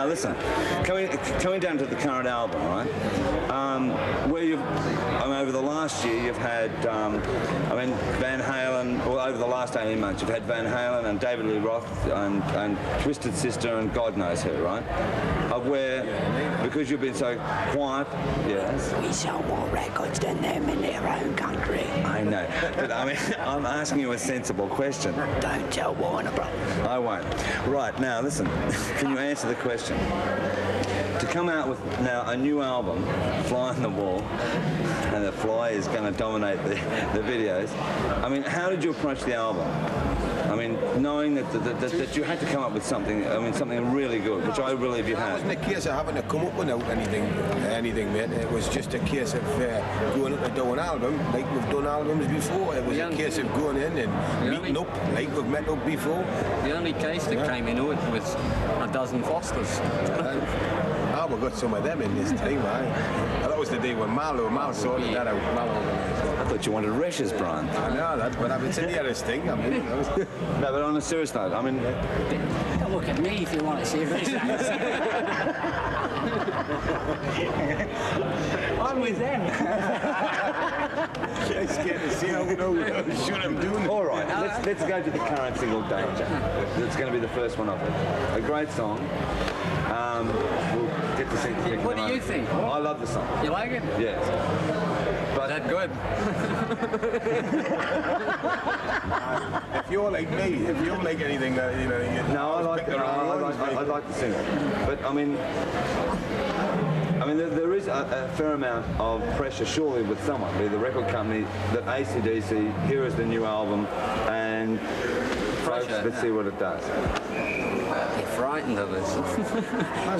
listen, coming down to the current album, right? Where you've, over the last year, you've had, Van Halen, or over the last 18 months, you've had Van Halen and David Lee Roth and Twisted Sister and God knows who, right? Because you've been so quiet, yes. We sell more records than them in their own country. I know, but I mean, I'm asking you a sensible question. Don't tell Warner Bros. I won't. Right, now listen, can you answer the question? To come out with now a new album, Fly on the Wall, and the fly is going to dominate the videos. I mean, how did you approach the album? I mean, knowing that you had to come up with something, something really good, which I believe you had. It wasn't a case of having to come up without anything, mate. It was just a case of going up to do an album, like we've done albums before. It was a case of going in and meeting up, like we've met up before. The only case that came in with was a dozen Fosters. We got some of them in this time, that was the day when Mal sorted that out. I thought you wanted Resh's, Brian. I know that, but it's in the other thing. No, but on a serious note, don't look at me if you want a serious answer. I'm with them. I'm scared to see how shoot them doing. All right, let's go to the current single, Danger. That's going to be the first one of it. A great song. We'll get to see the What do you think? I love the song. You like it? Yes. But that good? If you're like me, if you like anything that no, I like the single. But there is a fair amount of pressure, surely, with someone, be the record company, that ACDC, here is the new album, and folks, let's see what it does. They're frightened of us.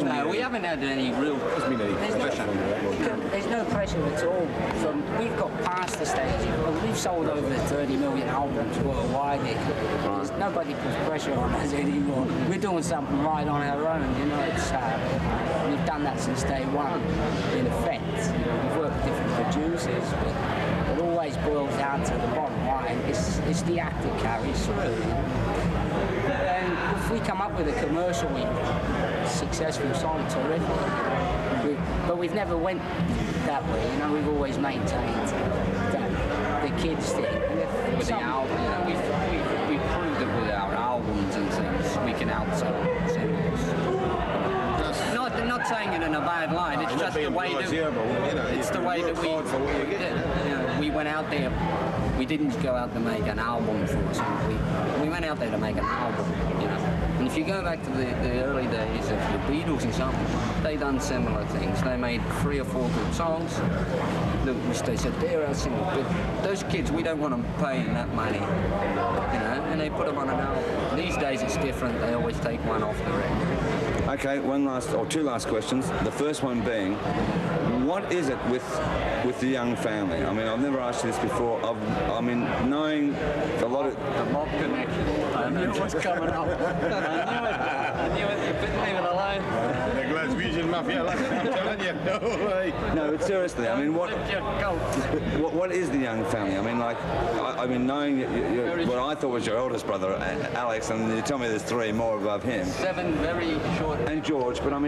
No, we haven't had any real pressure. There's no pressure at all. We've got past the stage. We've sold over 30 million albums worldwide. Nobody puts pressure on us anymore. We're doing something right on our own. It's we've done that since day one. In effect, we've worked with different producers, but it always boils down to the bottom line. It's the act that carries through. And if we come up with a commercially successful song, terrific. But we've never went that way. We've always maintained that the kids thing. With the album, we proved it with our albums and things. We can outsell singles. Not saying it in a bad light. It's just the way that it's the way that we went out there. We didn't go out to make an album for us. We went out there to make an album, And if you go back to the early days of the Beatles and something, they done similar things. They made 3 or 4 good songs, which they said they're our single. But those kids, we don't want them paying that money, And they put them on an album. These days it's different. They always take one off the record. Okay, two last questions. The first one being, what is it with the young family? I've never asked you this before. Knowing a lot of... The mob connection. I knew it was coming up. I knew it. You couldn't leave it alone. The Glaswegian Mafia, I'm telling you. No way. No, but seriously, what is the young family? Knowing what I thought was your eldest brother, Alex, and you tell me there's 3 more above him. 7 very short. And George, but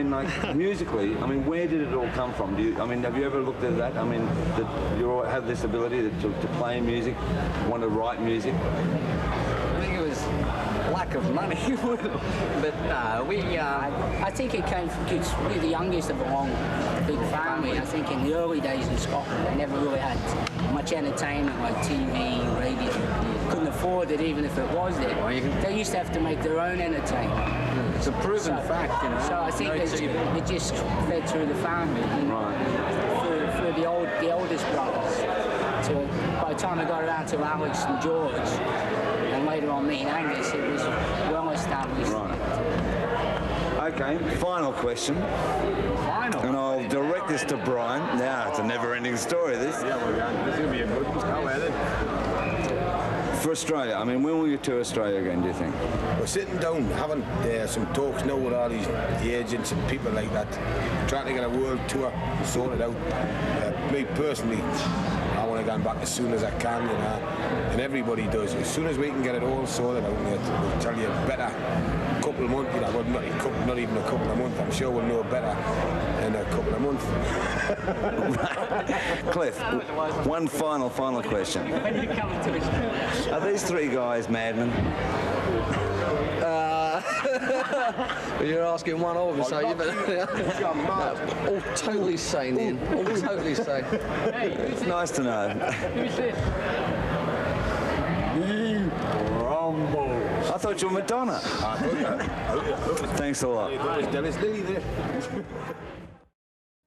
musically, where did it all come from? Have you ever looked at that? That you all have this ability to play music, want to write music? I think it was lack of money, but I think it came from kids. We're the youngest of a long, big family. I think in the early days in Scotland, they never really had much entertainment like TV, radio. Couldn't afford it even if it was there. They used to have to make their own entertainment. It's a proven fact, So I think it just fed through the family. For the oldest brothers. By the time I got around to Alex and George, and later on me and Angus, it was well established. Right. Okay, final question. And I'll direct this to Brian. Now, it's a never-ending story, this. Yeah, this is going to be a good one. For Australia, when will you tour Australia again, do you think? We're sitting down, having some talks now with all these agents and people like that, trying to get a world tour sorted out. Me personally, I want to go back as soon as I can, and everybody does. As soon as we can get it all sorted out, we'll tell you a better couple couple of months, you know, well, not even a couple of months. I'm sure we'll know better in a couple of months. Cliff, one final question. Are these three guys madmen? You're asking one of us, are you? All totally sane, Ian. All totally sane. It's nice to know. Who's this? I thought you were Madonna. Thanks a lot. Dennis Lee there.